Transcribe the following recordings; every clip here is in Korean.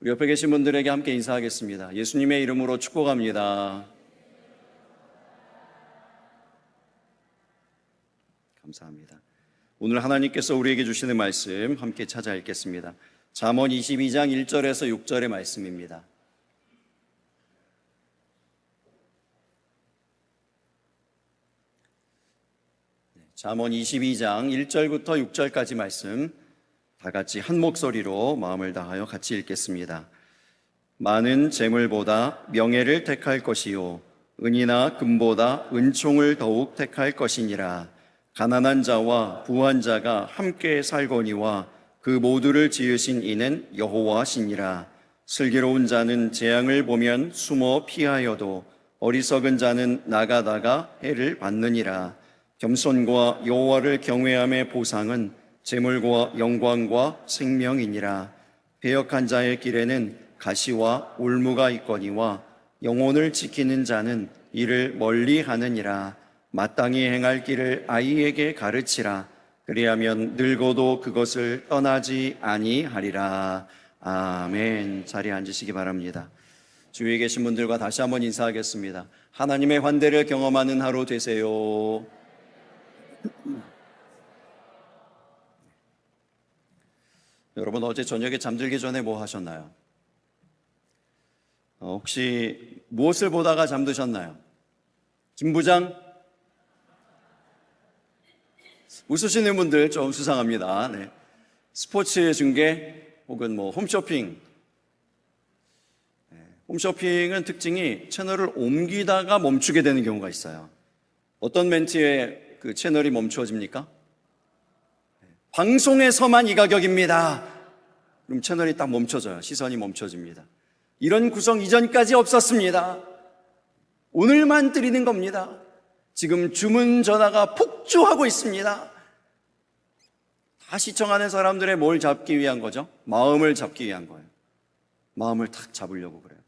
우리 옆에 계신 분들에게 함께 인사하겠습니다. 예수님의 이름으로 축복합니다. 감사합니다. 오늘 하나님께서 우리에게 주시는 말씀 함께 찾아 읽겠습니다. 잠언 22장 1절에서 6절의 말씀입니다. 잠언 22장 1절부터 6절까지 말씀 다 같이 한 목소리로 마음을 다하여 같이 읽겠습니다. 많은 재물보다 명예를 택할 것이요 은이나 금보다 은총을 더욱 택할 것이니라. 가난한 자와 부한 자가 함께 살거니와 그 모두를 지으신 이는 여호와시니라. 슬기로운 자는 재앙을 보면 숨어 피하여도 어리석은 자는 나가다가 해를 받느니라. 겸손과 여호와를 경외함의 보상은 재물과 영광과 생명이니라. 배역한 자의 길에는 가시와 올무가 있거니와 영혼을 지키는 자는 이를 멀리 하느니라. 마땅히 행할 길을 아이에게 가르치라. 그리하면 늙어도 그것을 떠나지 아니하리라. 아멘. 자리에 앉으시기 바랍니다. 주위에 계신 분들과 다시 한번 인사하겠습니다. 하나님의 환대를 경험하는 하루 되세요. 여러분, 어제 저녁에 잠들기 전에 뭐 하셨나요? 혹시 무엇을 보다가 잠드셨나요? 김 부장? 웃으시는 분들 좀 수상합니다. 네. 스포츠 중계 혹은 홈쇼핑. 홈쇼핑은 특징이 채널을 옮기다가 멈추게 되는 경우가 있어요. 어떤 멘트에 그 채널이 멈추어집니까? 방송에서만 이 가격입니다. 그럼 채널이 딱 멈춰져요. 시선이 멈춰집니다. 이런 구성 이전까지 없었습니다. 오늘만 드리는 겁니다. 지금 주문 전화가 폭주하고 있습니다. 다 시청하는 사람들의 뭘 잡기 위한 거죠? 마음을 잡기 위한 거예요. 마음을 탁 잡으려고 그래요.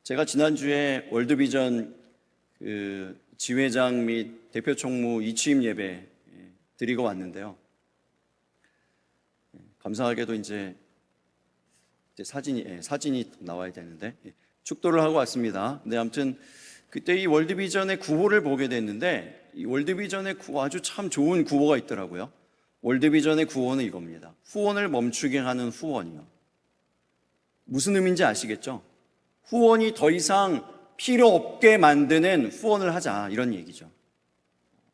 제가 지난주에 월드비전 지회장 및 대표 총무 이취임 예배 드리고 왔는데요. 감사하게도 이제 사진이 나와야 되는데 축도를 하고 왔습니다. 근데 아무튼 그때 이 월드비전의 구호를 보게 됐는데 이 월드비전의 구호 아주 참 좋은 구호가 있더라고요. 월드비전의 구호는 이겁니다. 후원을 멈추게 하는 후원이요. 무슨 의미인지 아시겠죠? 후원이 더 이상 필요 없게 만드는 후원을 하자, 이런 얘기죠.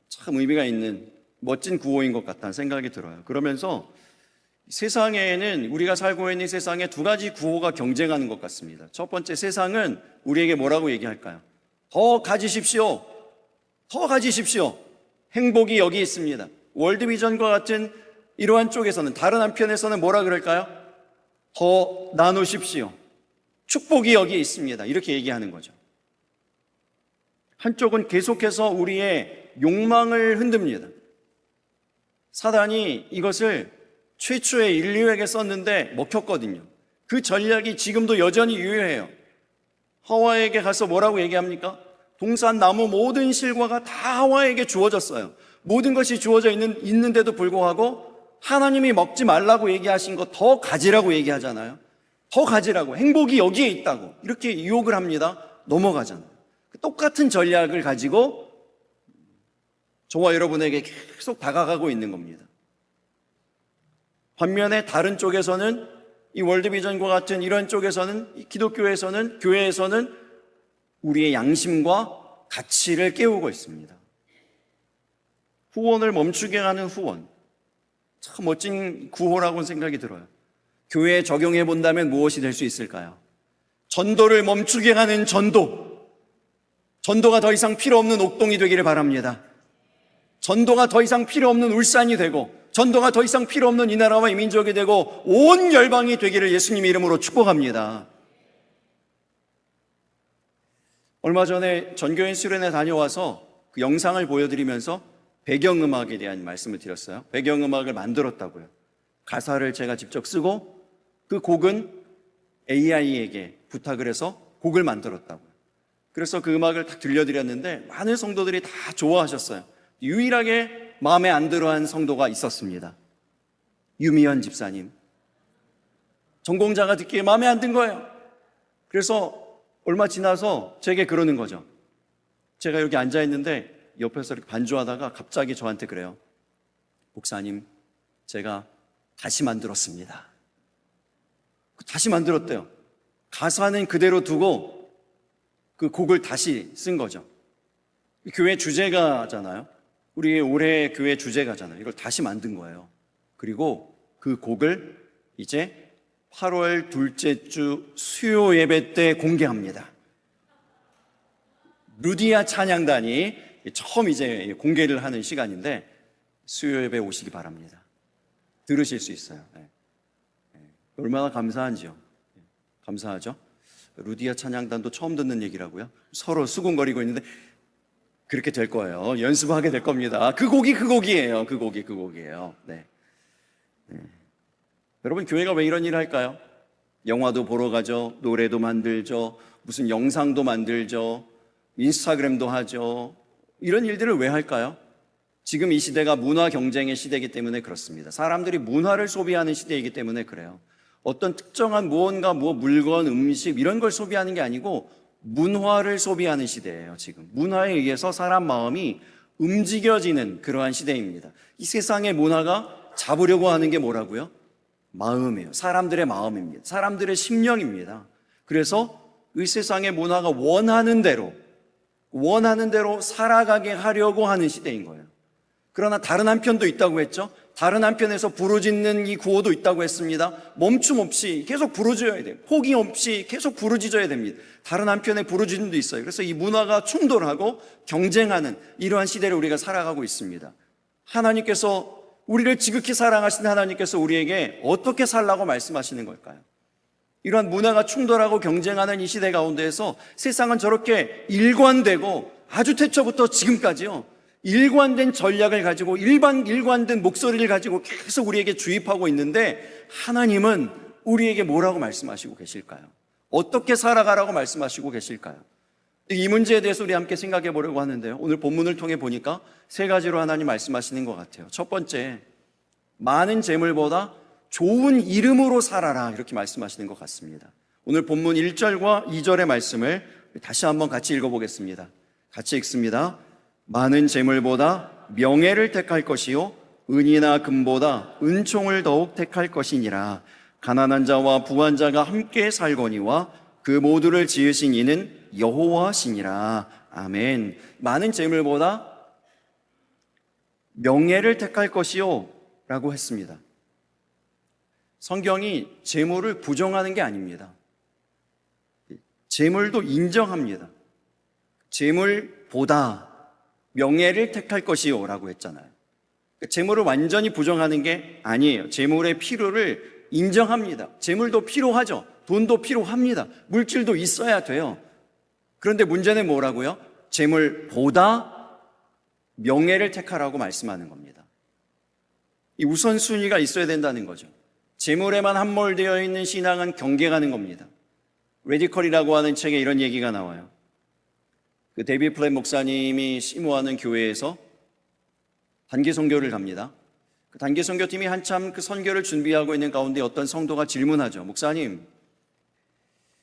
참 의미가 있는 멋진 구호인 것 같다는 생각이 들어요. 그러면서 세상에는, 우리가 살고 있는 세상에 두 가지 구호가 경쟁하는 것 같습니다. 첫 번째, 세상은 우리에게 뭐라고 얘기할까요? 더 가지십시오. 더 가지십시오. 행복이 여기 있습니다. 월드비전과 같은 이러한 쪽에서는, 다른 한편에서는 뭐라 그럴까요? 더 나누십시오. 축복이 여기 있습니다. 이렇게 얘기하는 거죠. 한쪽은 계속해서 우리의 욕망을 흔듭니다. 사단이 이것을 최초의 인류에게 썼는데 먹혔거든요. 그 전략이 지금도 여전히 유효해요. 하와에게 가서 뭐라고 얘기합니까? 동산 나무 모든 실과가 다 하와에게 주어졌어요. 모든 것이 주어져 있는데도 불구하고 하나님이 먹지 말라고 얘기하신 거 더 가지라고 얘기하잖아요. 더 가지라고, 행복이 여기에 있다고 이렇게 유혹을 합니다. 넘어가잖아요. 똑같은 전략을 가지고 저와 여러분에게 계속 다가가고 있는 겁니다. 반면에 다른 쪽에서는, 이 월드비전과 같은 이런 쪽에서는, 기독교에서는, 교회에서는 우리의 양심과 가치를 깨우고 있습니다. 후원을 멈추게 하는 후원, 참 멋진 구호라고 생각이 들어요. 교회에 적용해 본다면 무엇이 될 수 있을까요? 전도를 멈추게 하는 전도. 전도가 더 이상 필요 없는 옥동이 되기를 바랍니다. 전도가 더 이상 필요 없는 울산이 되고, 전도가 더 이상 필요 없는 이 나라와 이 민족이 되고, 온 열방이 되기를 예수님의 이름으로 축복합니다. 얼마 전에 전교인 수련회 다녀와서 그 영상을 보여드리면서 배경음악에 대한 말씀을 드렸어요. 배경음악을 만들었다고요. 가사를 제가 직접 쓰고 그 곡은 AI에게 부탁을 해서 곡을 만들었다고요. 그래서 그 음악을 딱 들려드렸는데 많은 성도들이 다 좋아하셨어요. 유일하게 마음에 안 들어한 성도가 있었습니다. 유미연 집사님. 전공자가 듣기에 마음에 안 든 거예요. 그래서 얼마 지나서 제게 그러는 거죠. 제가 여기 앉아 있는데 옆에서 이렇게 반주하다가 갑자기 저한테 그래요. 목사님, 제가 다시 만들었습니다. 다시 만들었대요. 가사는 그대로 두고 그 곡을 다시 쓴 거죠. 교회 주제가잖아요. 우리 올해 교회 주제가잖아요. 이걸 다시 만든 거예요. 그리고 그 곡을 이제 8월 둘째 주 수요 예배 때 공개합니다. 루디아 찬양단이 처음 이제 공개를 하는 시간인데 수요 예배 오시기 바랍니다. 들으실 수 있어요. 얼마나 감사한지요. 감사하죠. 루디아 찬양단도 처음 듣는 얘기라고요. 서로 수군거리고 있는데 그렇게 될 거예요. 연습하게 될 겁니다. 그 곡이에요. 그 곡이에요. 네. 여러분, 교회가 왜 이런 일을 할까요? 영화도 보러 가죠. 노래도 만들죠. 무슨 영상도 만들죠. 인스타그램도 하죠. 이런 일들을 왜 할까요? 지금 이 시대가 문화 경쟁의 시대이기 때문에 그렇습니다. 사람들이 문화를 소비하는 시대이기 때문에 그래요. 어떤 특정한 무언가, 물건, 음식 이런 걸 소비하는 게 아니고 문화를 소비하는 시대예요. 지금 문화에 의해서 사람 마음이 움직여지는 그러한 시대입니다. 이 세상의 문화가 잡으려고 하는 게 뭐라고요? 마음이에요. 사람들의 마음입니다. 사람들의 심령입니다. 그래서 이 세상의 문화가 원하는 대로 살아가게 하려고 하는 시대인 거예요. 그러나 다른 한편도 있다고 했죠. 다른 한편에서 부르짖는 이 구호도 있다고 했습니다. 멈춤 없이 계속 부르짖어야 돼요. 포기 없이 계속 부르짖어야 됩니다. 다른 한편에 부르짖음도 있어요. 그래서 이 문화가 충돌하고 경쟁하는 이러한 시대를 우리가 살아가고 있습니다. 하나님께서 우리를 지극히 사랑하신 하나님께서 우리에게 어떻게 살라고 말씀하시는 걸까요? 이러한 문화가 충돌하고 경쟁하는 이 시대 가운데에서 세상은 저렇게 일관되고 아주 태초부터 지금까지요, 일관된 전략을 가지고 일관된 목소리를 가지고 계속 우리에게 주입하고 있는데 하나님은 우리에게 뭐라고 말씀하시고 계실까요? 어떻게 살아가라고 말씀하시고 계실까요? 이 문제에 대해서 우리 함께 생각해 보려고 하는데요, 오늘 본문을 통해 보니까 세 가지로 하나님 말씀하시는 것 같아요. 첫 번째, 많은 재물보다 좋은 이름으로 살아라, 이렇게 말씀하시는 것 같습니다. 오늘 본문 1절과 2절의 말씀을 다시 한번 같이 읽어보겠습니다. 같이 읽습니다. 많은 재물보다 명예를 택할 것이요 은이나 금보다 은총을 더욱 택할 것이니라. 가난한 자와 부한 자가 함께 살거니와 그 모두를 지으신 이는 여호와시니라. 아멘. 많은 재물보다 명예를 택할 것이요 라고 했습니다. 성경이 재물을 부정하는 게 아닙니다. 재물도 인정합니다. 재물보다 명예를 택할 것이요 라고 했잖아요. 재물을 완전히 부정하는 게 아니에요. 재물의 필요를 인정합니다. 재물도 필요하죠. 돈도 필요합니다. 물질도 있어야 돼요. 그런데 문제는 뭐라고요? 재물보다 명예를 택하라고 말씀하는 겁니다. 이 우선순위가 있어야 된다는 거죠. 재물에만 함몰되어 있는 신앙은 경계가는 겁니다. 레디컬이라고 하는 책에 이런 얘기가 나와요. 그 데이비드 플랫 목사님이 심호하는 교회에서 단기 선교를 갑니다. 그 단기 선교팀이 한참 그 선교를 준비하고 있는 가운데 어떤 성도가 질문하죠. 목사님,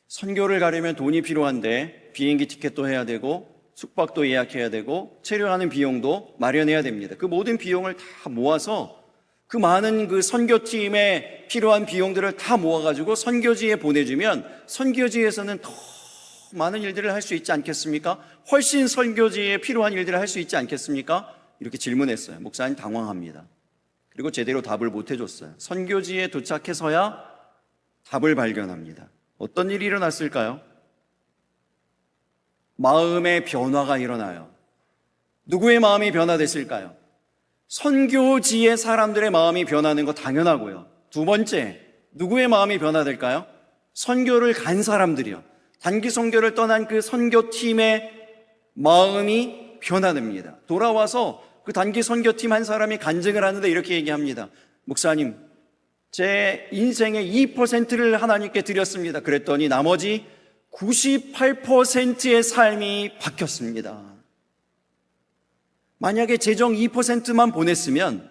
선교를 가려면 돈이 필요한데 비행기 티켓도 해야 되고 숙박도 예약해야 되고 체류하는 비용도 마련해야 됩니다. 그 모든 비용을 다 모아서 그 많은 그 선교팀에 필요한 비용들을 다 모아가지고 선교지에 보내주면 선교지에서는 더 많은 일들을 할 수 있지 않겠습니까? 훨씬 선교지에 필요한 일들을 할 수 있지 않겠습니까? 이렇게 질문했어요. 목사님 당황합니다. 그리고 제대로 답을 못 해줬어요. 선교지에 도착해서야 답을 발견합니다. 어떤 일이 일어났을까요? 마음의 변화가 일어나요. 누구의 마음이 변화됐을까요? 선교지의 사람들의 마음이 변하는 거 당연하고요. 두 번째, 누구의 마음이 변화될까요? 선교를 간 사람들이요. 단기 선교를 떠난 그 선교팀의 마음이 변화됩니다. 돌아와서 그 단기 선교팀 한 사람이 간증을 하는데 이렇게 얘기합니다. 목사님, 제 인생의 2%를 하나님께 드렸습니다. 그랬더니 나머지 98%의 삶이 바뀌었습니다. 만약에 재정 2%만 보냈으면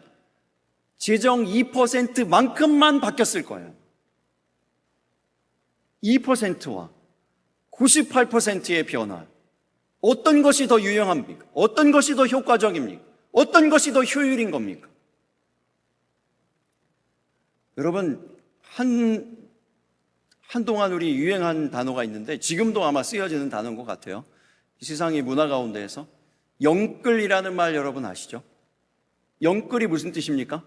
재정 2%만큼만 바뀌었을 거예요. 2%와 98%의 변화. 어떤 것이 더 유용합니까? 어떤 것이 더 효과적입니까? 어떤 것이 더 효율인 겁니까? 여러분, 한동안 우리 유행한 단어가 있는데 지금도 아마 쓰여지는 단어인 것 같아요. 이 세상의 문화 가운데에서 영끌이라는 말 여러분 아시죠? 영끌이 무슨 뜻입니까?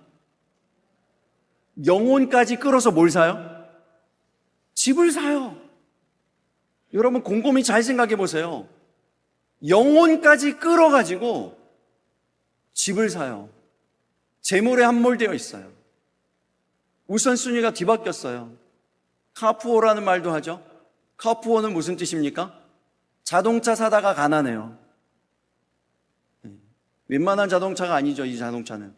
영혼까지 끌어서 뭘 사요? 집을 사요. 여러분 곰곰이 잘 생각해 보세요. 영혼까지 끌어가지고 집을 사요. 재물에 함몰되어 있어요. 우선순위가 뒤바뀌었어요. 카푸어라는 말도 하죠. 카푸어는 무슨 뜻입니까? 자동차 사다가 가난해요. 웬만한 자동차가 아니죠, 이 자동차는.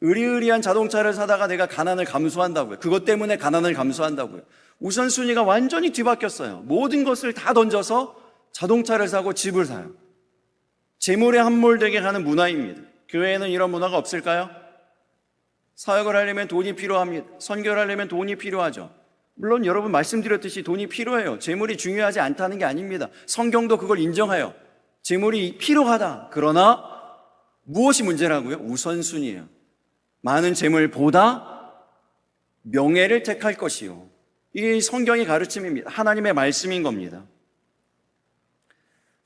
으리으리한 자동차를 사다가 내가 가난을 감수한다고요. 그것 때문에 가난을 감수한다고요. 우선순위가 완전히 뒤바뀌었어요. 모든 것을 다 던져서 자동차를 사고 집을 사요. 재물에 함몰되게 하는 문화입니다. 교회에는 이런 문화가 없을까요? 사역을 하려면 돈이 필요합니다. 선교를 하려면 돈이 필요하죠. 물론 여러분 말씀드렸듯이 돈이 필요해요. 재물이 중요하지 않다는 게 아닙니다. 성경도 그걸 인정해요. 재물이 필요하다. 그러나 무엇이 문제라고요? 우선순위예요. 많은 재물보다 명예를 택할 것이요. 이게 성경의 가르침입니다. 하나님의 말씀인 겁니다.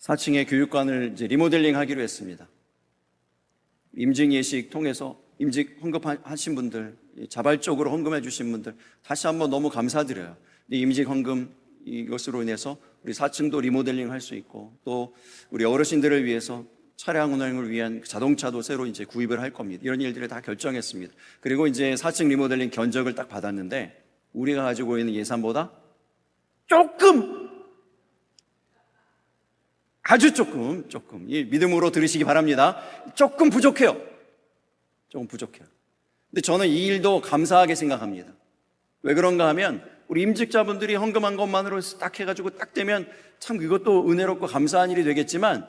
4층의 교육관을 이제 리모델링 하기로 했습니다. 임직 예식 통해서 임직 헌금하신 분들, 자발적으로 헌금해 주신 분들 다시 한번 너무 감사드려요. 임직 헌금 이것으로 인해서 우리 4층도 리모델링 할 수 있고 또 우리 어르신들을 위해서 차량 운행을 위한 자동차도 새로 이제 구입을 할 겁니다. 이런 일들을 다 결정했습니다. 그리고 이제 4층 리모델링 견적을 딱 받았는데 우리가 가지고 있는 예산보다 조금, 아주 조금 이 믿음으로 들으시기 바랍니다. 조금 부족해요. 조금 부족해요. 근데 저는 이 일도 감사하게 생각합니다. 왜 그런가 하면 우리 임직자분들이 헌금한 것만으로 딱 해가지고 딱 되면 참 그것도 은혜롭고 감사한 일이 되겠지만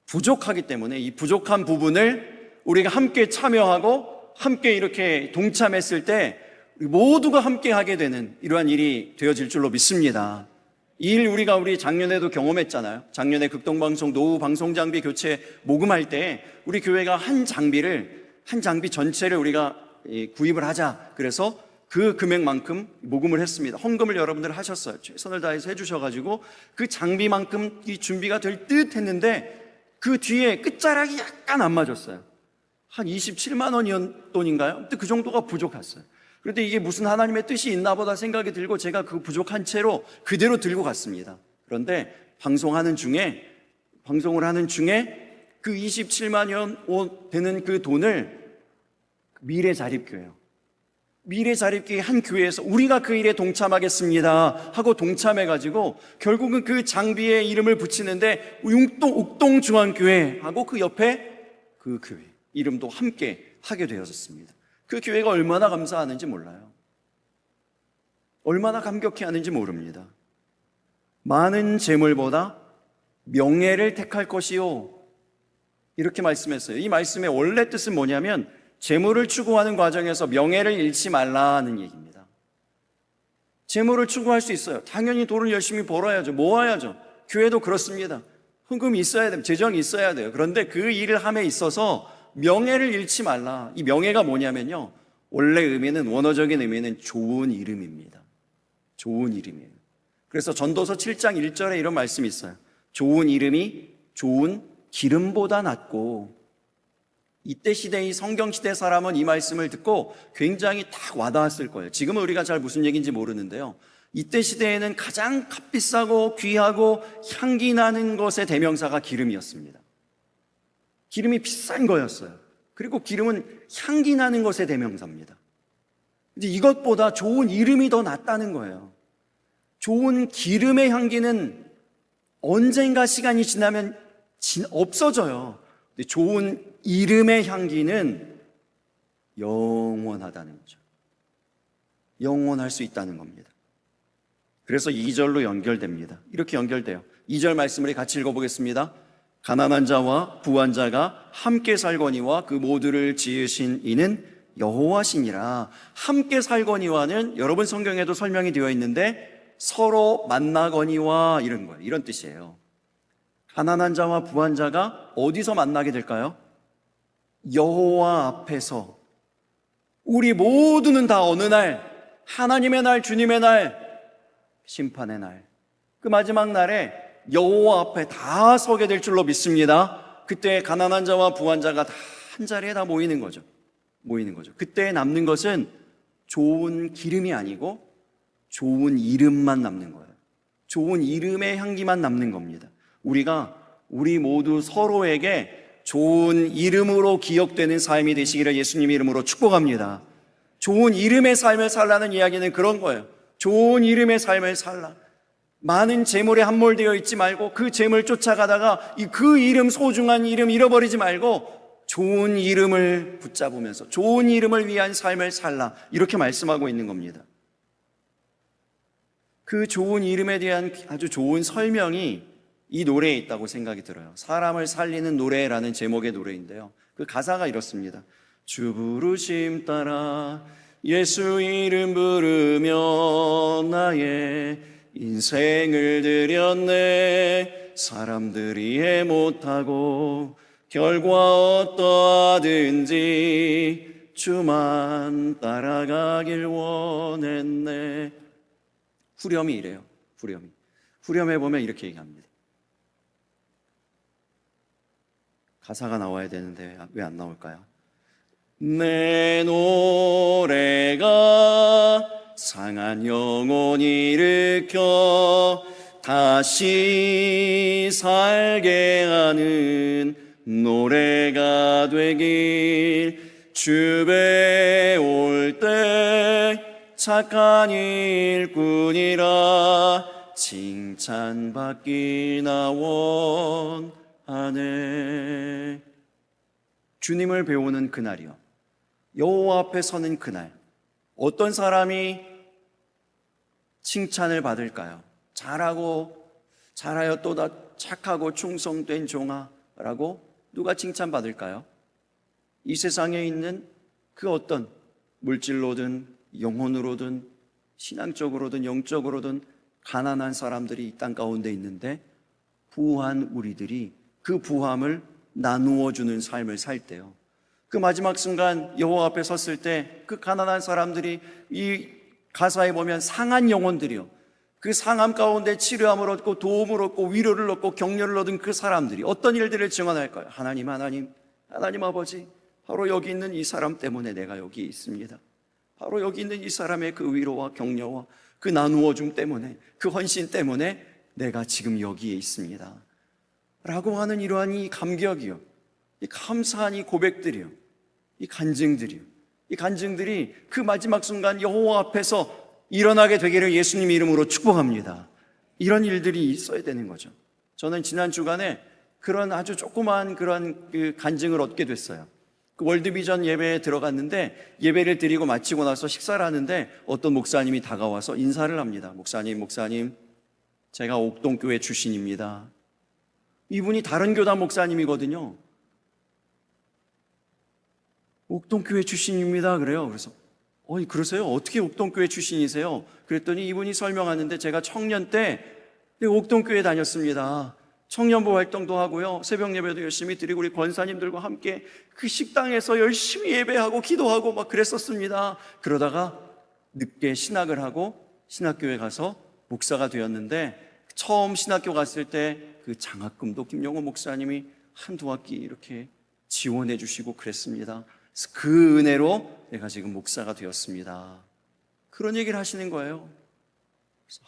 부족하기 때문에 이 부족한 부분을 우리가 함께 참여하고 함께 이렇게 동참했을 때 모두가 함께 하게 되는 이러한 일이 되어질 줄로 믿습니다. 이 일 우리 작년에도 경험했잖아요. 작년에 극동방송 노후 방송장비 교체 모금할 때 우리 교회가 한 장비 전체를 우리가 구입을 하자. 그래서 그 금액만큼 모금을 했습니다. 헌금을 여러분들 하셨어요. 최선을 다해서 해주셔가지고 그 장비만큼 이 준비가 될 듯 했는데 그 뒤에 끝자락이 약간 안 맞았어요. 한 27만 원이었 돈인가요? 근데 그 정도가 부족했어요. 그런데 이게 무슨 하나님의 뜻이 있나 보다 생각이 들고 제가 그 부족한 채로 그대로 들고 갔습니다. 그런데 방송을 하는 중에 그 27만 원 되는 그 돈을 미래 자립교회 한 교회에서 우리가 그 일에 동참하겠습니다 하고 동참해가지고 결국은 그 장비에 이름을 붙이는데 욱동중앙교회 하고 그 옆에 그 교회 이름도 함께 하게 되었습니다. 그 교회가 얼마나 감사하는지 몰라요. 얼마나 감격해하는지 모릅니다. 많은 재물보다 명예를 택할 것이요, 이렇게 말씀했어요. 이 말씀의 원래 뜻은 뭐냐면 재물을 추구하는 과정에서 명예를 잃지 말라는 얘기입니다. 재물을 추구할 수 있어요. 당연히 돈을 열심히 벌어야죠. 모아야죠. 교회도 그렇습니다. 헌금이 있어야 돼요. 재정이 있어야 돼요. 그런데 그 일을 함에 있어서 명예를 잃지 말라. 이 명예가 뭐냐면요, 원래 원어적인 의미는 좋은 이름입니다. 좋은 이름이에요. 그래서 전도서 7장 1절에 이런 말씀이 있어요. 좋은 이름이 좋은 기름보다 낫고. 이때 시대의 성경시대 사람은 이 말씀을 듣고 굉장히 딱 와닿았을 거예요. 지금은 우리가 잘 무슨 얘기인지 모르는데요, 이때 시대에는 가장 값비싸고 귀하고 향기 나는 것의 대명사가 기름이었습니다. 기름이 비싼 거였어요. 그리고 기름은 향기 나는 것의 대명사입니다. 근데 이것보다 좋은 이름이 더 낫다는 거예요. 좋은 기름의 향기는 언젠가 시간이 지나면 없어져요. 근데 좋은 이름의 향기는 영원하다는 거죠. 영원할 수 있다는 겁니다. 그래서 2절로 연결됩니다. 이렇게 연결돼요. 2절 말씀을 같이 읽어보겠습니다. 가난한 자와 부한 자가 함께 살거니와 그 모두를 지으신 이는 여호와시니라. 함께 살거니와는 여러분 성경에도 설명이 되어 있는데 서로 만나거니와 이런 거예요. 이런 뜻이에요. 가난한 자와 부한 자가 어디서 만나게 될까요? 여호와 앞에서. 우리 모두는 다 어느 날, 하나님의 날, 주님의 날, 심판의 날, 그 마지막 날에 여호와 앞에 다 서게 될 줄로 믿습니다. 그때 가난한 자와 부한 자가 다 한 자리에 다 모이는 거죠. 그때 남는 것은 좋은 기름이 아니고 좋은 이름만 남는 거예요. 좋은 이름의 향기만 남는 겁니다. 우리 모두 서로에게 좋은 이름으로 기억되는 삶이 되시기를 예수님의 이름으로 축복합니다. 좋은 이름의 삶을 살라는 이야기는 그런 거예요. 좋은 이름의 삶을 살라. 많은 재물에 함몰되어 있지 말고 그 재물 쫓아가다가 그 이름, 소중한 이름 잃어버리지 말고 좋은 이름을 붙잡으면서 좋은 이름을 위한 삶을 살라. 이렇게 말씀하고 있는 겁니다. 그 좋은 이름에 대한 아주 좋은 설명이 이 노래에 있다고 생각이 들어요. 사람을 살리는 노래라는 제목의 노래인데요. 그 가사가 이렇습니다. 주 부르심 따라 예수 이름 부르며 나의 인생을 드렸네. 사람들이 이해 못하고 결과 어떠하든지 주만 따라가길 원했네. 후렴이 이래요. 후렴에 보면 이렇게 얘기합니다. 가사가 나와야 되는데 왜 안 나올까요? 내 노래가 상한 영혼 일으켜 다시 살게 하는 노래가 되길. 주배 올 때 착한 일꾼이라 칭찬받기나 원하네. 주님을 배우는 그날이요, 여호와 앞에 서는 그날, 어떤 사람이 칭찬을 받을까요? 잘하여 또다 착하고 충성된 종아라고 누가 칭찬받을까요? 이 세상에 있는 그 어떤 물질로든 영혼으로든 신앙적으로든 영적으로든 가난한 사람들이 이 땅 가운데 있는데 부한 우리들이 그 부함을 나누어 주는 삶을 살 때요, 그 마지막 순간 여호와 앞에 섰을 때 그 가난한 사람들이, 이 가사에 보면 상한 영혼들이요, 그 상함 가운데 치료함을 얻고 도움을 얻고 위로를 얻고 격려를 얻은 그 사람들이 어떤 일들을 증언할까요? 하나님 아버지, 바로 여기 있는 이 사람 때문에 내가 여기 있습니다. 바로 여기 있는 이 사람의 그 위로와 격려와 그 나누어줌 때문에, 그 헌신 때문에 내가 지금 여기에 있습니다 라고 하는 이러한 이 감격이요, 이 감사한 이 고백들이요, 이 간증들이 그 마지막 순간 여호와 앞에서 일어나게 되기를 예수님 이름으로 축복합니다. 이런 일들이 있어야 되는 거죠. 저는 지난 주간에 그런 아주 조그마한 그런 그 간증을 얻게 됐어요. 그 월드비전 예배에 들어갔는데 예배를 드리고 마치고 나서 식사를 하는데 어떤 목사님이 다가와서 인사를 합니다. 목사님, 제가 옥동교회 출신입니다. 이분이 다른 교단 목사님이거든요. 옥동교회 출신입니다. 그래요. 그래서 그러세요? 어떻게 옥동교회 출신이세요? 그랬더니 이분이 설명하는데, 제가 청년 때 옥동교회 다녔습니다. 청년부 활동도 하고요, 새벽 예배도 열심히 드리고 우리 권사님들과 함께 그 식당에서 열심히 예배하고 기도하고 막 그랬었습니다. 그러다가 늦게 신학을 하고 신학교에 가서 목사가 되었는데, 처음 신학교 갔을 때 그 장학금도 김영호 목사님이 한두 학기 이렇게 지원해 주시고 그랬습니다. 그래서 그 은혜로 내가 지금 목사가 되었습니다. 그런 얘기를 하시는 거예요. 그래서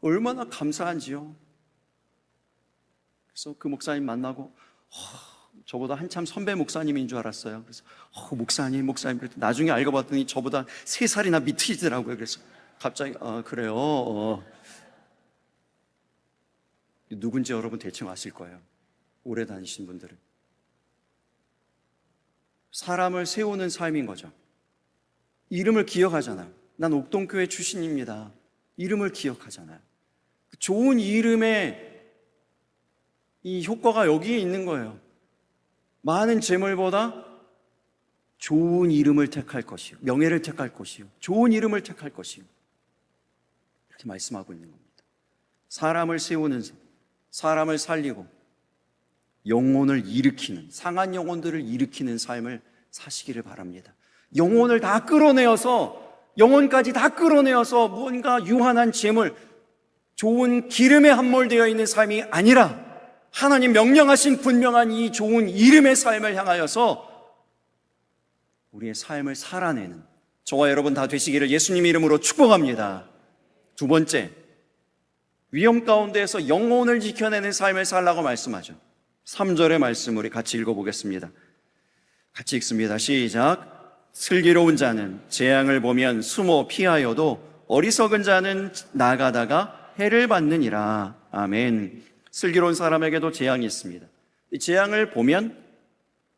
얼마나 감사한지요. 그래서 그 목사님 만나고 저보다 한참 선배 목사님인 줄 알았어요. 그래서 목사님 그랬더니 나중에 알고 봤더니 저보다 3살이나 밑이더라고요. 그래서 갑자기 그래요. 누군지 여러분 대충 아실 거예요. 오래 다니신 분들은. 사람을 세우는 삶인 거죠. 이름을 기억하잖아요. 난 옥동교회 출신입니다. 이름을 기억하잖아요. 좋은 이름의 이 효과가 여기에 있는 거예요. 많은 재물보다 좋은 이름을 택할 것이요, 명예를 택할 것이요, 좋은 이름을 택할 것이요, 이렇게 말씀하고 있는 겁니다. 사람을 세우는, 사람을 살리고 영혼을 일으키는, 상한 영혼들을 일으키는 삶을 사시기를 바랍니다. 영혼을 다 끌어내어서, 영혼까지 다 끌어내어서 무언가 유한한 재물, 좋은 기름에 함몰되어 있는 삶이 아니라 하나님 명령하신 분명한 이 좋은 이름의 삶을 향하여서 우리의 삶을 살아내는 저와 여러분 다 되시기를 예수님 이름으로 축복합니다. 두 번째, 위험 가운데에서 영혼을 지켜내는 삶을 살라고 말씀하죠. 3절의 말씀 우리 같이 읽어보겠습니다. 같이 읽습니다. 시작. 슬기로운 자는 재앙을 보면 숨어 피하여도 어리석은 자는 나가다가 해를 받느니라. 아멘. 슬기로운 사람에게도 재앙이 있습니다. 이 재앙을 보면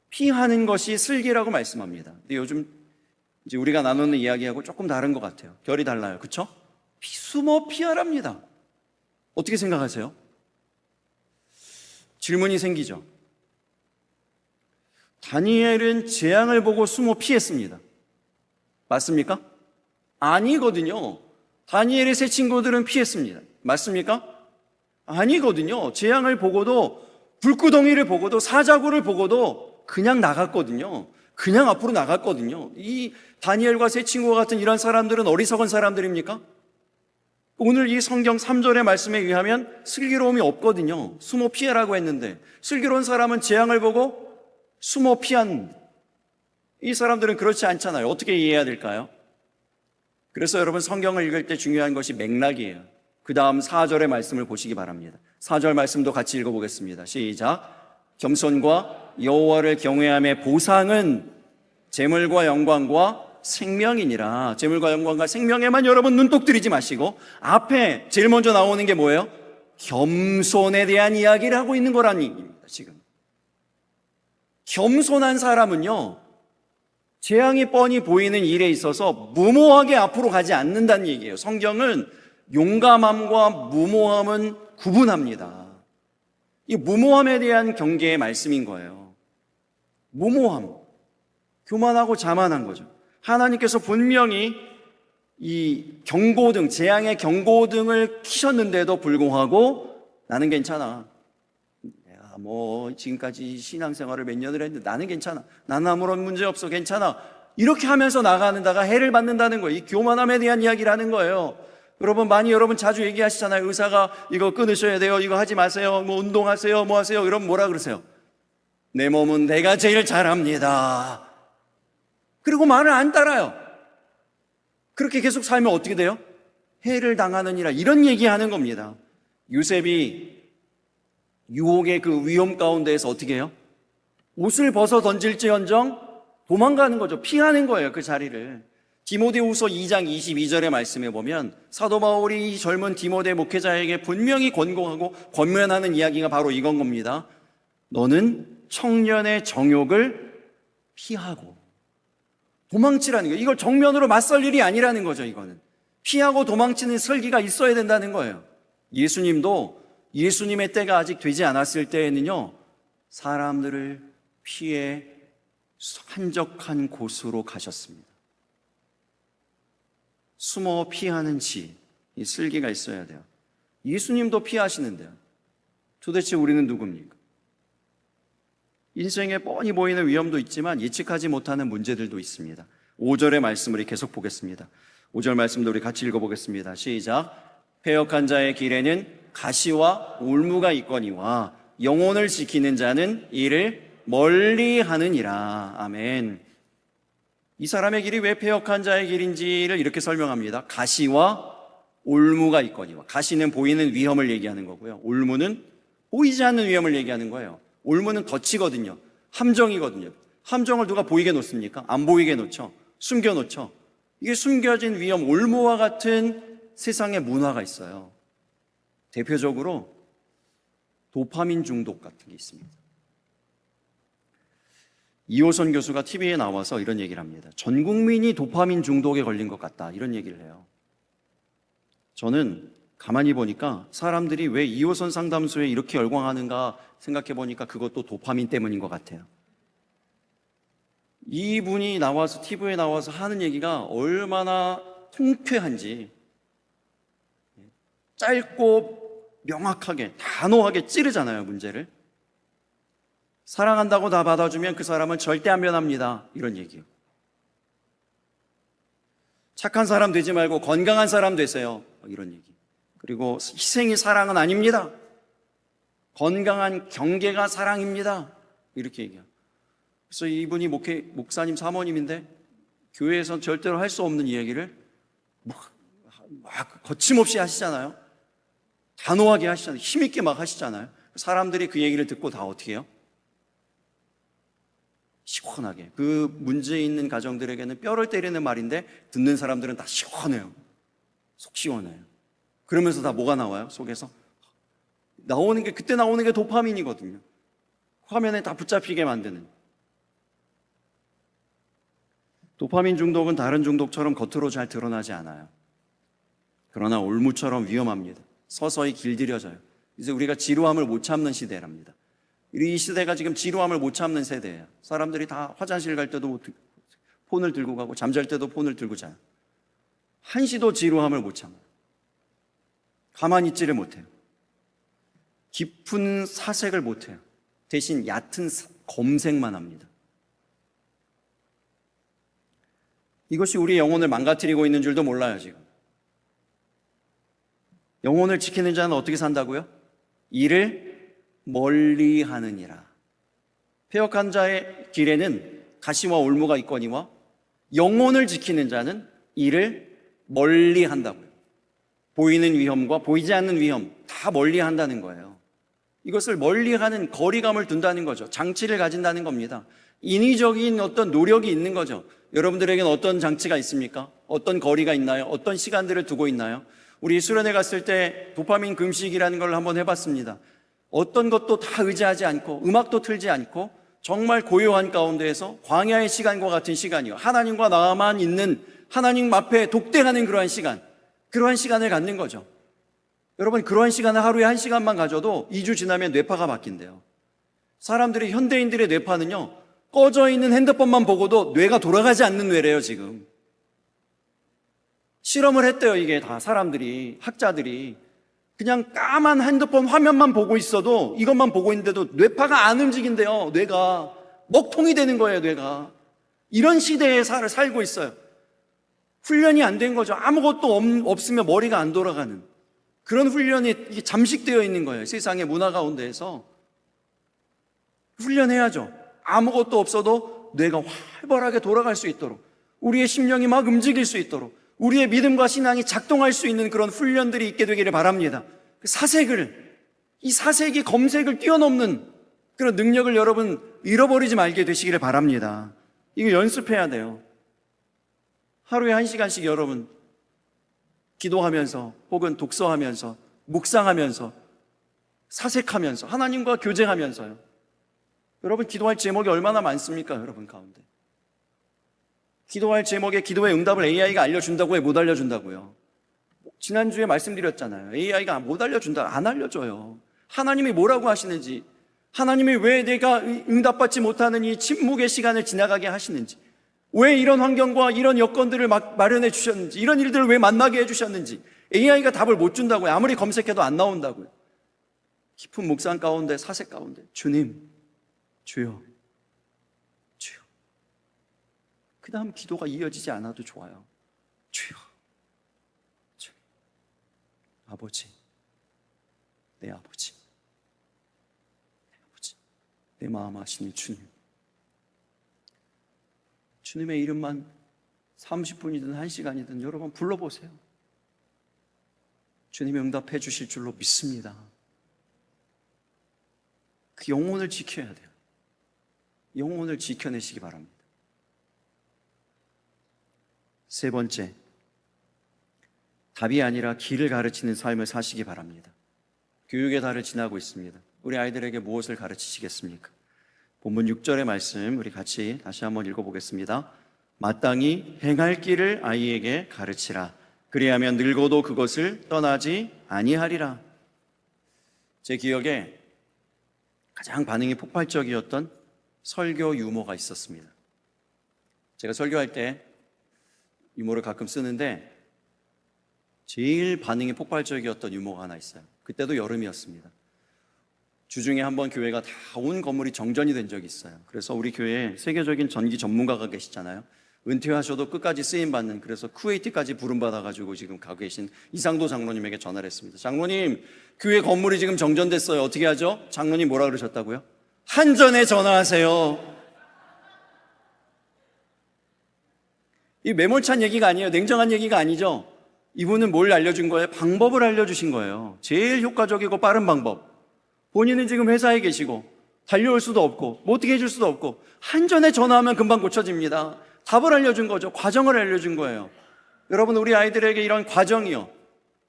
피하는 것이 슬기라고 말씀합니다. 근데 요즘 이제 우리가 나누는 이야기하고 조금 다른 것 같아요. 결이 달라요. 그렇죠? 숨어 피하랍니다. 어떻게 생각하세요? 질문이 생기죠. 다니엘은 재앙을 보고 숨어 피했습니다. 맞습니까? 아니거든요. 다니엘의 세 친구들은 피했습니다. 맞습니까? 아니거든요. 재앙을 보고도, 불구덩이를 보고도, 사자굴을 보고도 그냥 나갔거든요. 그냥 앞으로 나갔거든요. 이 다니엘과 세 친구와 같은 이런 사람들은 어리석은 사람들입니까? 오늘 이 성경 3절의 말씀에 의하면 슬기로움이 없거든요. 숨어 피해라고 했는데 슬기로운 사람은 재앙을 보고 숨어 피한, 이 사람들은 그렇지 않잖아요. 어떻게 이해해야 될까요? 그래서 여러분 성경을 읽을 때 중요한 것이 맥락이에요. 그 다음 4절의 말씀을 보시기 바랍니다. 4절 말씀도 같이 읽어보겠습니다. 시작. 겸손과 여호와를 경외함의 보상은 재물과 영광과 생명이니라. 재물과 영광과 생명에만 여러분 눈독 들이지 마시고 앞에 제일 먼저 나오는 게 뭐예요? 겸손에 대한 이야기를 하고 있는 거라는 얘기입니다. 지금 겸손한 사람은요, 재앙이 뻔히 보이는 일에 있어서 무모하게 앞으로 가지 않는다는 얘기예요. 성경은 용감함과 무모함은 구분합니다. 이 무모함에 대한 경계의 말씀인 거예요. 무모함, 교만하고 자만한 거죠. 하나님께서 분명히 이 경고등, 재앙의 경고등을 켜셨는데도 불구하고 나는 괜찮아. 내가 뭐 지금까지 신앙생활을 몇 년을 했는데 나는 괜찮아. 나는 아무런 문제 없어. 괜찮아. 이렇게 하면서 나가는다가 해를 받는다는 거예요. 이 교만함에 대한 이야기를 하는 거예요. 여러분 많이 여러분 자주 얘기하시잖아요. 의사가 이거 끊으셔야 돼요. 이거 하지 마세요. 뭐 운동하세요. 뭐 하세요. 이러면 뭐라 그러세요? 내 몸은 내가 제일 잘합니다. 그리고 말을 안 따라요. 그렇게 계속 살면 어떻게 돼요? 해를 당하느니라, 이런 얘기하는 겁니다. 요셉이 유혹의 그 위험 가운데에서 어떻게 해요? 옷을 벗어 던질지언정 도망가는 거죠. 피하는 거예요, 그 자리를. 디모데후서 2장 22절의 말씀에 보면 사도 바울이 이 젊은 디모데 목회자에게 분명히 권고하고 권면하는 이야기가 바로 이건 겁니다. 너는 청년의 정욕을 피하고, 도망치라는 거예요. 이걸 정면으로 맞설 일이 아니라는 거죠. 이거는 피하고 도망치는 설기가 있어야 된다는 거예요. 예수님도 예수님의 때가 아직 되지 않았을 때에는요, 사람들을 피해 한적한 곳으로 가셨습니다. 숨어 피하는 지, 이 슬기가 있어야 돼요. 예수님도 피하시는데요. 도대체 우리는 누굽니까? 인생에 뻔히 보이는 위험도 있지만 예측하지 못하는 문제들도 있습니다. 5절의 말씀을 계속 보겠습니다. 5절 말씀도 우리 같이 읽어보겠습니다. 시작. 패역한 자의 길에는 가시와 울무가 있거니와 영혼을 지키는 자는 이를 멀리 하느니라. 아멘. 이 사람의 길이 왜 패역한 자의 길인지를 이렇게 설명합니다. 가시와 울무가 있거니와. 가시는 보이는 위험을 얘기하는 거고요. 울무는 보이지 않는 위험을 얘기하는 거예요. 울무는 덫이거든요. 함정이거든요. 함정을 누가 보이게 놓습니까? 안 보이게 놓죠. 숨겨놓죠. 이게 숨겨진 위험, 울무와 같은 세상의 문화가 있어요. 대표적으로 도파민 중독 같은 게 있습니다. 이호선 교수가 TV에 나와서 이런 얘기를 합니다. 전 국민이 도파민 중독에 걸린 것 같다, 이런 얘기를 해요. 저는 가만히 보니까 사람들이 왜 이호선 상담소에 이렇게 열광하는가 생각해 보니까 그것도 도파민 때문인 것 같아요. 이분이 나와서 TV에 나와서 하는 얘기가 얼마나 통쾌한지, 짧고 명확하게 단호하게 찌르잖아요, 문제를. 사랑한다고 다 받아주면 그 사람은 절대 안 변합니다, 이런 얘기예요. 착한 사람 되지 말고 건강한 사람 되세요, 이런 얘기. 그리고 희생이 사랑은 아닙니다, 건강한 경계가 사랑입니다, 이렇게 얘기해요. 그래서 이분이 목사님 사모님인데 교회에선 절대로 할 수 없는 이야기를 막 거침없이 하시잖아요. 단호하게 하시잖아요. 힘있게 막 하시잖아요. 사람들이 그 얘기를 듣고 다 어떻게 해요? 시원하게. 그 문제 있는 가정들에게는 뼈를 때리는 말인데 듣는 사람들은 다 시원해요. 속 시원해요. 그러면서 다 뭐가 나와요? 속에서 그때 나오는 게 도파민이거든요. 화면에 다 붙잡히게 만드는. 도파민 중독은 다른 중독처럼 겉으로 잘 드러나지 않아요. 그러나 올무처럼 위험합니다. 서서히 길들여져요. 이제 우리가 지루함을 못 참는 시대랍니다. 이 시대가 지금 지루함을 못 참는 세대예요. 사람들이 다 화장실 갈 때도 폰을 들고 가고 잠잘 때도 폰을 들고 자요. 한시도 지루함을 못 참아요. 가만히 있지를 못해요. 깊은 사색을 못해요. 대신 얕은 검색만 합니다. 이것이 우리 영혼을 망가뜨리고 있는 줄도 몰라요, 지금. 영혼을 지키는 자는 어떻게 산다고요? 이를 멀리 하느니라. 패역한 자의 길에는 가시와 올무가 있거니와 영혼을 지키는 자는 이를 멀리 한다고요. 보이는 위험과 보이지 않는 위험 다 멀리 한다는 거예요. 이것을 멀리하는 거리감을 둔다는 거죠. 장치를 가진다는 겁니다. 인위적인 어떤 노력이 있는 거죠. 여러분들에게는 어떤 장치가 있습니까? 어떤 거리가 있나요? 어떤 시간들을 두고 있나요? 우리 수련회 갔을 때 도파민 금식이라는 걸 한번 해봤습니다. 어떤 것도 다 의지하지 않고 음악도 틀지 않고 정말 고요한 가운데에서 광야의 시간과 같은 시간이요, 하나님과 나만 있는, 하나님 앞에 독대하는 그러한 시간을 갖는 거죠. 여러분, 그러한 시간을 하루에 1시간만 가져도 2주 지나면 뇌파가 바뀐대요. 사람들이, 현대인들의 뇌파는요, 꺼져 있는 핸드폰만 보고도 뇌가 돌아가지 않는 뇌래요, 지금. 실험을 했대요, 이게 다 사람들이, 학자들이. 그냥 까만 핸드폰 화면만 보고 있어도, 이것만 보고 있는데도 뇌파가 안 움직인대요, 뇌가. 먹통이 되는 거예요, 뇌가. 이런 시대에 살고 있어요. 훈련이 안 된 거죠. 아무것도 없으면 머리가 안 돌아가는 그런 훈련이 잠식되어 있는 거예요. 세상의 문화 가운데에서. 훈련해야죠. 아무것도 없어도 뇌가 활발하게 돌아갈 수 있도록, 우리의 심령이 막 움직일 수 있도록, 우리의 믿음과 신앙이 작동할 수 있는 그런 훈련들이 있게 되기를 바랍니다. 이 사색이 검색을 뛰어넘는 그런 능력을 여러분 잃어버리지 말게 되시기를 바랍니다. 이거 연습해야 돼요. 하루에 1시간씩 여러분 기도하면서 혹은 독서하면서 묵상하면서 사색하면서 하나님과 교제하면서요. 여러분, 기도할 제목이 얼마나 많습니까? 여러분 가운데 기도할 제목에 기도의 응답을 AI가 알려준다고 해? 못 알려준다고요? 지난주에 말씀드렸잖아요. AI가 못 알려준다. 안 알려줘요. 하나님이 뭐라고 하시는지, 하나님이 왜 내가 응답받지 못하는 이 침묵의 시간을 지나가게 하시는지, 왜 이런 환경과 이런 여건들을 마련해 주셨는지, 이런 일들을 왜 만나게 해주셨는지 AI가 답을 못 준다고요. 아무리 검색해도 안 나온다고요. 깊은 묵상 가운데, 사색 가운데 주님, 주여, 주여. 그 다음 기도가 이어지지 않아도 좋아요. 주여, 주여. 아버지, 내 아버지, 내 아버지, 내 마음 아시는 주님. 주님의 이름만 30분이든 1시간이든 여러분 불러보세요. 주님이 응답해 주실 줄로 믿습니다. 그 영혼을 지켜야 돼요. 영혼을 지켜내시기 바랍니다. 세 번째, 답이 아니라 길을 가르치는 삶을 사시기 바랍니다. 교육의 달을 지나고 있습니다. 우리 아이들에게 무엇을 가르치시겠습니까? 본문 6절의 말씀 우리 같이 다시 한번 읽어보겠습니다. 마땅히 행할 길을 아이에게 가르치라. 그리하면 늙어도 그것을 떠나지 아니하리라. 제 기억에 가장 반응이 폭발적이었던 설교 유머가 있었습니다. 제가 설교할 때 유머를 가끔 쓰는데 제일 반응이 폭발적이었던 유머가 하나 있어요. 그때도 여름이었습니다. 주중에 한번 교회가 다 온 건물이 정전이 된 적이 있어요. 그래서 우리 교회에 세계적인 전기 전문가가 계시잖아요. 은퇴하셔도 끝까지 쓰임받는, 그래서 쿠웨이트까지 부름받아가지고 지금 가고 계신 이상도 장로님에게 전화를 했습니다. 장로님, 교회 건물이 지금 정전됐어요. 어떻게 하죠? 장로님 뭐라 그러셨다고요? 한전에 전화하세요. 이 매몰찬 얘기가 아니에요. 냉정한 얘기가 아니죠. 이분은 뭘 알려준 거예요? 방법을 알려주신 거예요. 제일 효과적이고 빠른 방법. 본인은 지금 회사에 계시고 달려올 수도 없고 뭐 어떻게 해줄 수도 없고 한전에 전화하면 금방 고쳐집니다. 답을 알려준 거죠. 과정을 알려준 거예요. 여러분, 우리 아이들에게 이런 과정이요,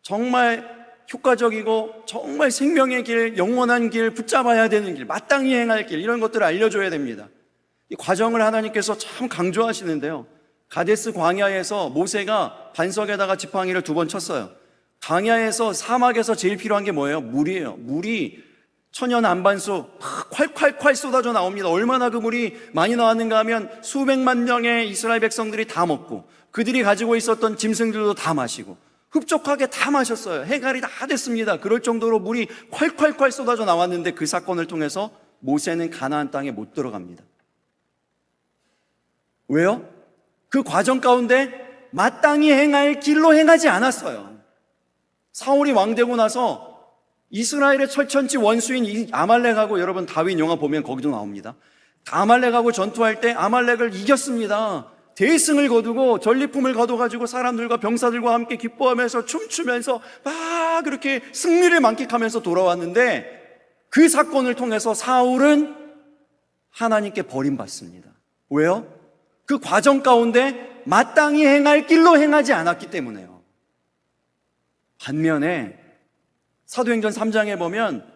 정말 효과적이고 정말 생명의 길, 영원한 길, 붙잡아야 되는 길, 마땅히 행할 길, 이런 것들을 알려줘야 됩니다. 이 과정을 하나님께서 참 강조하시는데요. 가데스 광야에서 모세가 반석에다가 지팡이를 2번 쳤어요. 광야에서, 사막에서 제일 필요한 게 뭐예요? 물이에요. 물이 천연 안반수 콸콸콸 쏟아져 나옵니다. 얼마나 그 물이 많이 나왔는가 하면 수백만 명의 이스라엘 백성들이 다 먹고 그들이 가지고 있었던 짐승들도 다 마시고 흡족하게 다 마셨어요. 해갈이 다 됐습니다. 그럴 정도로 물이 콸콸콸 쏟아져 나왔는데 그 사건을 통해서 모세는 가나안 땅에 못 들어갑니다. 왜요? 그 과정 가운데 마땅히 행할 길로 행하지 않았어요. 사울이 왕되고 나서 이스라엘의 철천지 원수인 이 아말렉하고, 여러분 다윗 영화 보면 거기도 나옵니다. 아말렉하고 전투할 때 아말렉을 이겼습니다. 대승을 거두고 전리품을 거둬가지고 사람들과 병사들과 함께 기뻐하면서 춤추면서 막 그렇게 승리를 만끽하면서 돌아왔는데, 그 사건을 통해서 사울은 하나님께 버림받습니다. 왜요? 그 과정 가운데 마땅히 행할 길로 행하지 않았기 때문에요. 반면에 사도행전 3장에 보면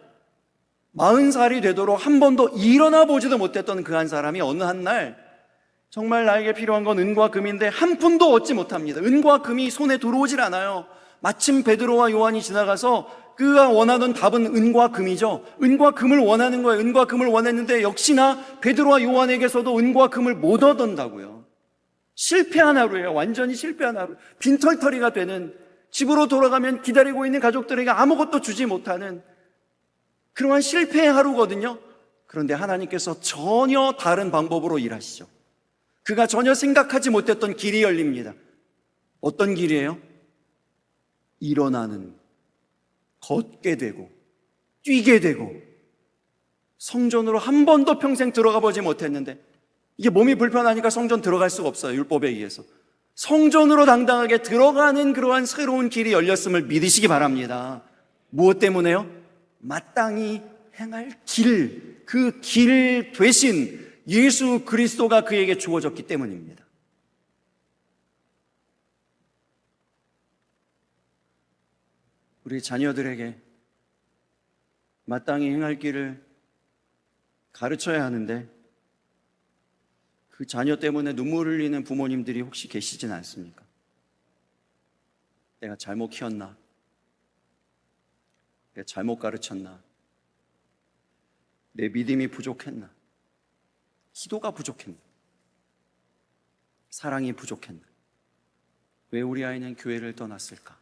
40살이 되도록 한 번도 일어나 보지도 못했던 그 한 사람이 어느 한 날, 정말 나에게 필요한 건 은과 금인데 한 푼도 얻지 못합니다. 은과 금이 손에 들어오질 않아요. 마침 베드로와 요한이 지나가서 그가 원하던 답은 은과 금이죠. 은과 금을 원하는 거예요. 은과 금을 원했는데 역시나 베드로와 요한에게서도 은과 금을 못 얻는다고요. 실패한 하루예요. 완전히 실패한 하루. 빈털터리가 되는, 집으로 돌아가면 기다리고 있는 가족들에게 아무것도 주지 못하는 그러한 실패의 하루거든요. 그런데 하나님께서 전혀 다른 방법으로 일하시죠. 그가 전혀 생각하지 못했던 길이 열립니다. 어떤 길이에요? 일어나는, 걷게 되고 뛰게 되고, 성전으로 한 번도 평생 들어가 보지 못했는데, 이게 몸이 불편하니까 성전 들어갈 수가 없어요. 율법에 의해서. 성전으로 당당하게 들어가는 그러한 새로운 길이 열렸음을 믿으시기 바랍니다. 무엇 때문에요? 마땅히 행할 길, 그 길 대신 예수 그리스도가 그에게 주어졌기 때문입니다. 우리 자녀들에게 마땅히 행할 길을 가르쳐야 하는데, 그 자녀 때문에 눈물 흘리는 부모님들이 혹시 계시진 않습니까? 내가 잘못 키웠나? 내가 잘못 가르쳤나? 내 믿음이 부족했나? 기도가 부족했나? 사랑이 부족했나? 왜 우리 아이는 교회를 떠났을까?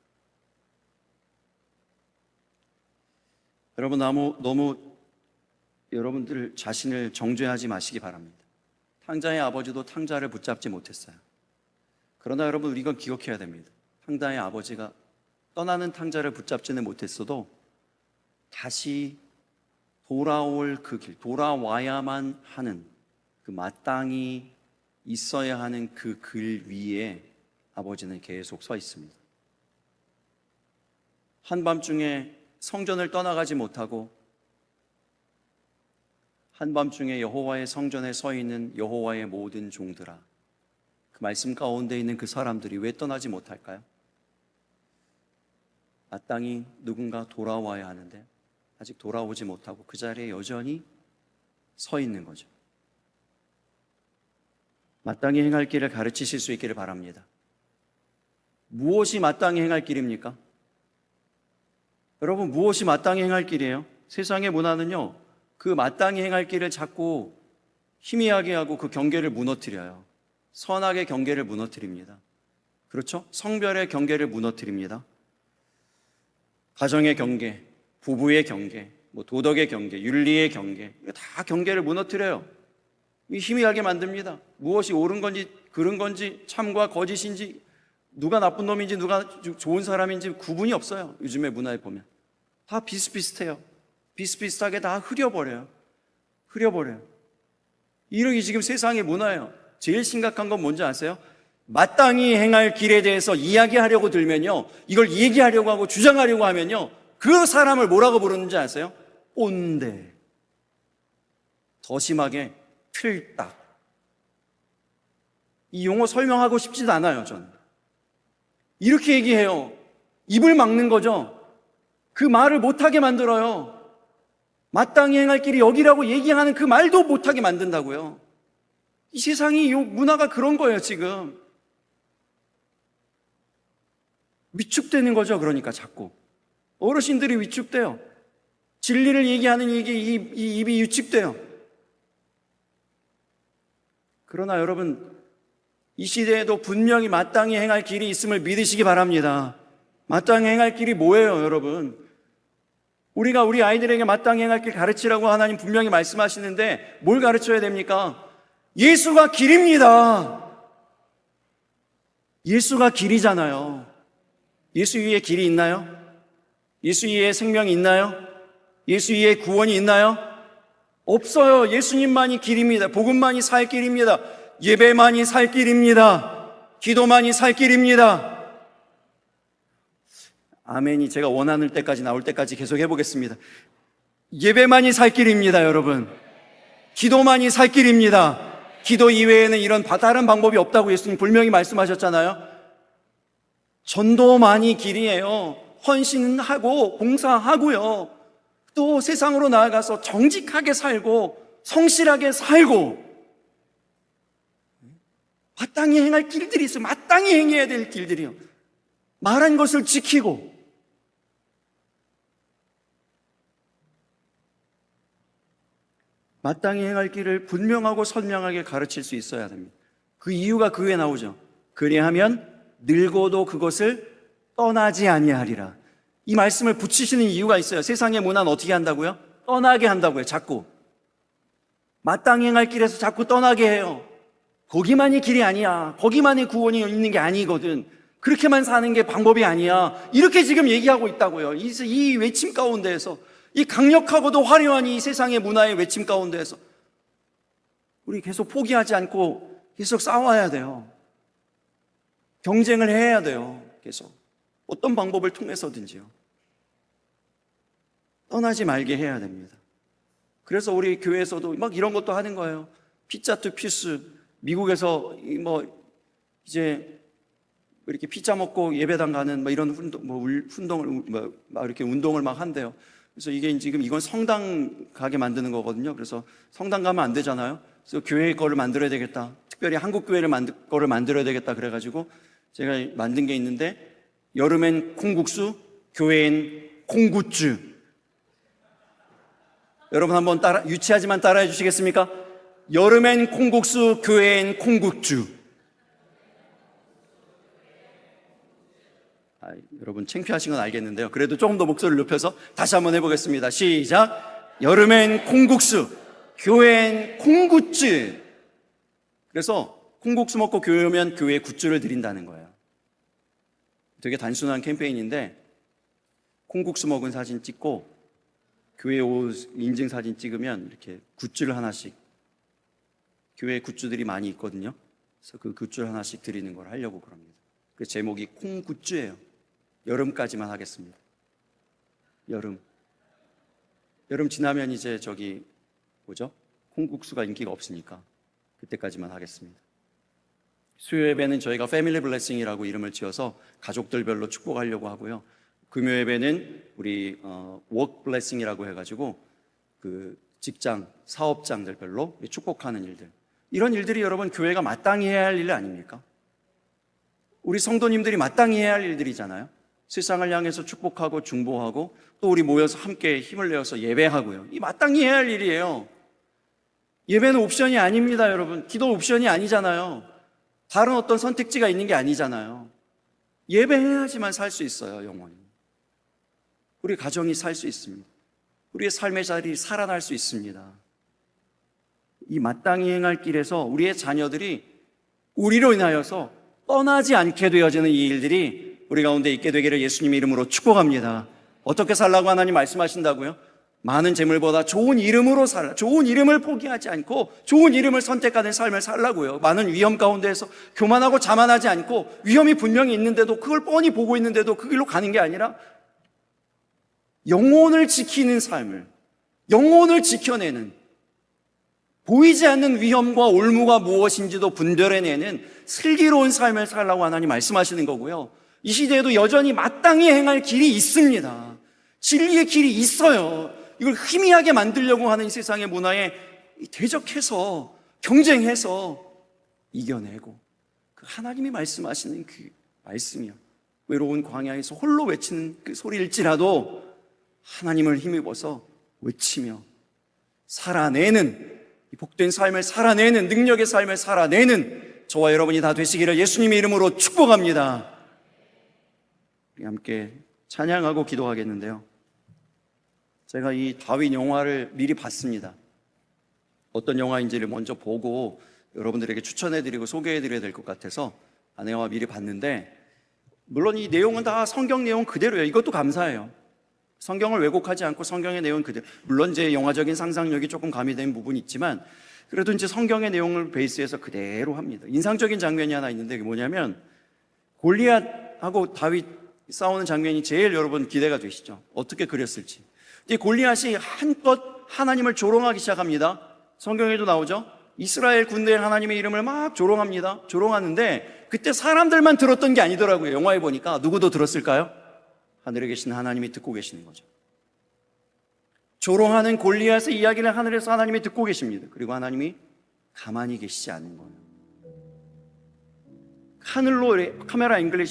여러분, 너무 여러분들 자신을 정죄하지 마시기 바랍니다. 탕자의 아버지도 탕자를 붙잡지 못했어요. 그러나 여러분, 이건 기억해야 됩니다. 탕자의 아버지가 떠나는 탕자를 붙잡지는 못했어도 다시 돌아올 그 길, 돌아와야만 하는, 그 마땅히 있어야 하는 그 길 위에 아버지는 계속 서 있습니다. 한밤중에 성전을 떠나가지 못하고 한밤중에 여호와의 성전에 서 있는 여호와의 모든 종들아, 그 말씀 가운데 있는 그 사람들이 왜 떠나지 못할까요? 마땅히 누군가 돌아와야 하는데 아직 돌아오지 못하고 그 자리에 여전히 서 있는 거죠. 마땅히 행할 길을 가르치실 수 있기를 바랍니다. 무엇이 마땅히 행할 길입니까? 여러분, 무엇이 마땅히 행할 길이에요? 세상의 문화는요, 그 마땅히 행할 길을 자꾸 희미하게 하고 그 경계를 무너뜨려요. 선악의 경계를 무너뜨립니다. 그렇죠? 성별의 경계를 무너뜨립니다. 가정의 경계, 부부의 경계, 도덕의 경계, 윤리의 경계, 다 경계를 무너뜨려요. 희미하게 만듭니다. 무엇이 옳은 건지 그른 건지 참과 거짓인지 누가 나쁜 놈인지 누가 좋은 사람인지 구분이 없어요. 요즘의 문화에 보면 다 비슷비슷해요. 비슷비슷하게 다 흐려버려요. 이렇게 지금 세상의 문화예요. 제일 심각한 건 뭔지 아세요? 마땅히 행할 길에 대해서 이야기하려고 들면요, 이걸 얘기하려고 하고 주장하려고 하면요, 그 사람을 뭐라고 부르는지 아세요? 꼰대. 더 심하게 틀딱. 이 용어 설명하고 싶지도 않아요. 전 이렇게 얘기해요. 입을 막는 거죠. 그 말을 못하게 만들어요. 마땅히 행할 길이 여기라고 얘기하는 그 말도 못하게 만든다고요. 이 세상이, 이 문화가 그런 거예요. 지금 위축되는 거죠. 그러니까 자꾸 어르신들이 위축돼요. 진리를 얘기하는 이 입이 위축돼요. 그러나 여러분, 이 시대에도 분명히 마땅히 행할 길이 있음을 믿으시기 바랍니다. 마땅히 행할 길이 뭐예요, 여러분? 우리가 우리 아이들에게 마땅히 행할 길 가르치라고 하나님 분명히 말씀하시는데 뭘 가르쳐야 됩니까? 예수가 길입니다. 예수가 길이잖아요. 예수 위에 길이 있나요? 예수 위에 생명이 있나요? 예수 위에 구원이 있나요? 없어요. 예수님만이 길입니다. 복음만이 살 길입니다. 예배만이 살 길입니다. 기도만이 살 길입니다. 아멘이 제가 원하는 때까지 나올 때까지 계속 해보겠습니다. 예배만이 살 길입니다, 여러분. 기도만이 살 길입니다. 기도 이외에는 이런 다른 방법이 없다고 예수님 분명히 말씀하셨잖아요. 전도만이 길이에요. 헌신하고 봉사하고요. 또 세상으로 나아가서 정직하게 살고 성실하게 살고 마땅히 행할 길들이 있어요. 마땅히 행해야 될 길들이요. 말한 것을 지키고 마땅히 행할 길을 분명하고 선명하게 가르칠 수 있어야 됩니다. 그 이유가 그 위에 나오죠. 그리하면 늙어도 그것을 떠나지 아니하리라. 이 말씀을 붙이시는 이유가 있어요. 세상의 문화는 어떻게 한다고요? 떠나게 한다고요. 자꾸 마땅히 행할 길에서 자꾸 떠나게 해요. 거기만이 길이 아니야. 거기만이 구원이 있는 게 아니거든. 그렇게만 사는 게 방법이 아니야. 이렇게 지금 얘기하고 있다고요. 이 외침 가운데에서, 이 강력하고도 화려한 이 세상의 문화의 외침 가운데에서 우리 계속 포기하지 않고 계속 싸워야 돼요. 경쟁을 해야 돼요. 계속 어떤 방법을 통해서든지요. 떠나지 말게 해야 됩니다. 그래서 우리 교회에서도 막 이런 것도 하는 거예요. 피자 투 피스. 미국에서 이제 이렇게 피자 먹고 예배당 가는 이런 운동을 이렇게 운동을 막 한대요. 그래서 이게 지금 이건 성당 가게 만드는 거거든요. 그래서 성당 가면 안 되잖아요. 그래서 교회 거를 만들어야 되겠다. 특별히 한국 교회를 거를 만들어야 되겠다. 그래가지고 제가 만든 게 있는데, 여름엔 콩국수, 교회엔 콩굿즈. 여러분 한번 유치하지만 따라해 주시겠습니까? 여름엔 콩국수, 교회엔 콩국주. 여러분 창피하신 건 알겠는데요. 그래도 조금 더 목소리를 높여서 다시 한번 해보겠습니다. 시작. 여름엔 콩국수, 교회엔 콩굿즈. 그래서 콩국수 먹고 교회 오면 교회에 굿즈를 드린다는 거예요. 되게 단순한 캠페인인데, 콩국수 먹은 사진 찍고 교회 옷 인증 사진 찍으면 이렇게 굿즈를 하나씩, 교회 굿즈들이 많이 있거든요. 그래서 그 굿즈를 하나씩 드리는 걸 하려고 그럽니다. 그 제목이 콩굿즈예요. 여름까지만 하겠습니다. 여름 지나면 이제 콩국수가 인기가 없으니까 그때까지만 하겠습니다. 수요 예배는 저희가 패밀리 블레싱이라고 이름을 지어서 가족들별로 축복하려고 하고요. 금요 예배는 우리 워크 블레싱이라고 해가지고 그 직장, 사업장들별로 축복하는 일들. 이런 일들이 여러분 교회가 마땅히 해야 할 일 아닙니까? 우리 성도님들이 마땅히 해야 할 일들이잖아요. 세상을 향해서 축복하고 중보하고 또 우리 모여서 함께 힘을 내어서 예배하고요. 이 마땅히 해야 할 일이에요. 예배는 옵션이 아닙니다, 여러분. 기도 옵션이 아니잖아요. 다른 어떤 선택지가 있는 게 아니잖아요. 예배해야지만 살 수 있어요, 영원히. 우리 가정이 살 수 있습니다. 우리의 삶의 자리 살아날 수 있습니다. 이 마땅히 행할 길에서 우리의 자녀들이 우리로 인하여서 떠나지 않게 되어지는 이 일들이 우리 가운데 있게 되기를 예수님의 이름으로 축복합니다. 어떻게 살라고 하나님 말씀하신다고요? 많은 재물보다 좋은 이름으로 살라. 좋은 이름을 포기하지 않고 좋은 이름을 선택하는 삶을 살라고요. 많은 위험 가운데에서 교만하고 자만하지 않고 위험이 분명히 있는데도 그걸 뻔히 보고 있는데도 그 길로 가는 게 아니라 영혼을 지키는 삶을, 영혼을 지켜내는, 보이지 않는 위험과 올무가 무엇인지도 분별해내는 슬기로운 삶을 살라고 하나님 말씀하시는 거고요. 이 시대에도 여전히 마땅히 행할 길이 있습니다. 진리의 길이 있어요. 이걸 희미하게 만들려고 하는 이 세상의 문화에 대적해서 경쟁해서 이겨내고, 그 하나님이 말씀하시는 그 말씀이요, 외로운 광야에서 홀로 외치는 그 소리일지라도 하나님을 힘입어서 외치며 살아내는, 이 복된 삶을 살아내는, 능력의 삶을 살아내는 저와 여러분이 다 되시기를 예수님의 이름으로 축복합니다. 우리 함께 찬양하고 기도하겠는데요, 제가 이 다윗 영화를 미리 봤습니다. 어떤 영화인지를 먼저 보고 여러분들에게 추천해드리고 소개해드려야 될 것 같아서 아내와 미리 봤는데, 물론 이 내용은 다 성경 내용 그대로예요. 이것도 감사해요. 성경을 왜곡하지 않고 성경의 내용 그대로. 물론 이제 영화적인 상상력이 조금 가미된 부분이 있지만 그래도 이제 성경의 내용을 베이스해서 그대로 합니다. 인상적인 장면이 하나 있는데, 그게 뭐냐면 골리앗하고 다윗 싸우는 장면이 제일 여러분 기대가 되시죠? 어떻게 그렸을지. 이 골리앗이 한껏 하나님을 조롱하기 시작합니다. 성경에도 나오죠? 이스라엘 군대의 하나님의 이름을 막 조롱합니다. 조롱하는데 그때 사람들만 들었던 게 아니더라고요. 영화에 보니까 누구도 들었을까요? 하늘에 계신 하나님이 듣고 계시는 거죠. 조롱하는 골리앗의 이야기를 하늘에서 하나님이 듣고 계십니다. 그리고 하나님이 가만히 계시지 않은 거예요. 하늘로 카메라 앵글이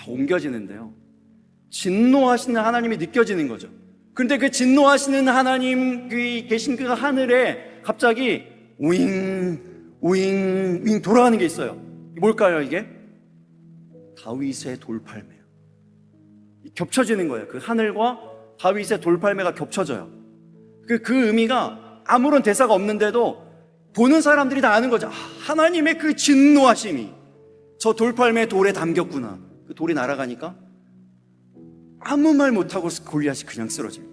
옮겨지는데요, 진노하시는 하나님이 느껴지는 거죠. 그런데 그 진노하시는 하나님 계신 그 하늘에 갑자기 윙 돌아가는 게 있어요. 뭘까요, 이게? 다윗의 돌팔매요. 겹쳐지는 거예요. 그 하늘과 다윗의 돌팔매가 겹쳐져요. 그 의미가 아무런 대사가 없는데도 보는 사람들이 다 아는 거죠. 하나님의 그 진노하심이 저 돌팔매 돌에 담겼구나. 그 돌이 날아가니까 아무 말 못하고 골리앗이 그냥 쓰러집니다.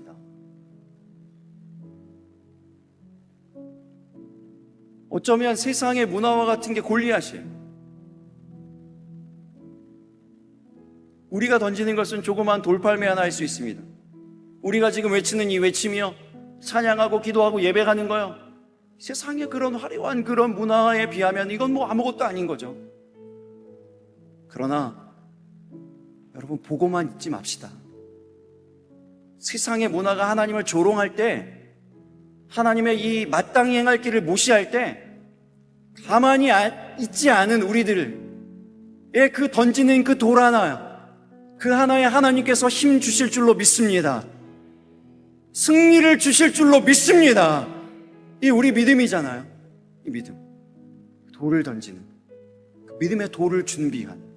어쩌면 세상의 문화와 같은 게 골리앗이에요. 우리가 던지는 것은 조그만 돌팔매 하나 할 수 있습니다. 우리가 지금 외치는 이 외치며 찬양하고 기도하고 예배하는 거요, 세상의 그런 화려한 그런 문화에 비하면 이건 뭐 아무것도 아닌 거죠. 그러나 여러분, 보고만 있지 맙시다. 세상의 문화가 하나님을 조롱할 때, 하나님의 이 마땅히 행할 길을 무시할 때 가만히 있지 않은 우리들의 그 던지는 그 돌 하나, 그 하나에 하나님께서 힘 주실 줄로 믿습니다. 승리를 주실 줄로 믿습니다. 이 우리 믿음이잖아요. 이 믿음, 돌을 던지는 그 믿음의 돌을 준비한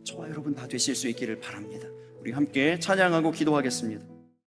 저와 여러분 다 되실 수 있기를 바랍니다. 우리 함께 찬양하고 기도하겠습니다.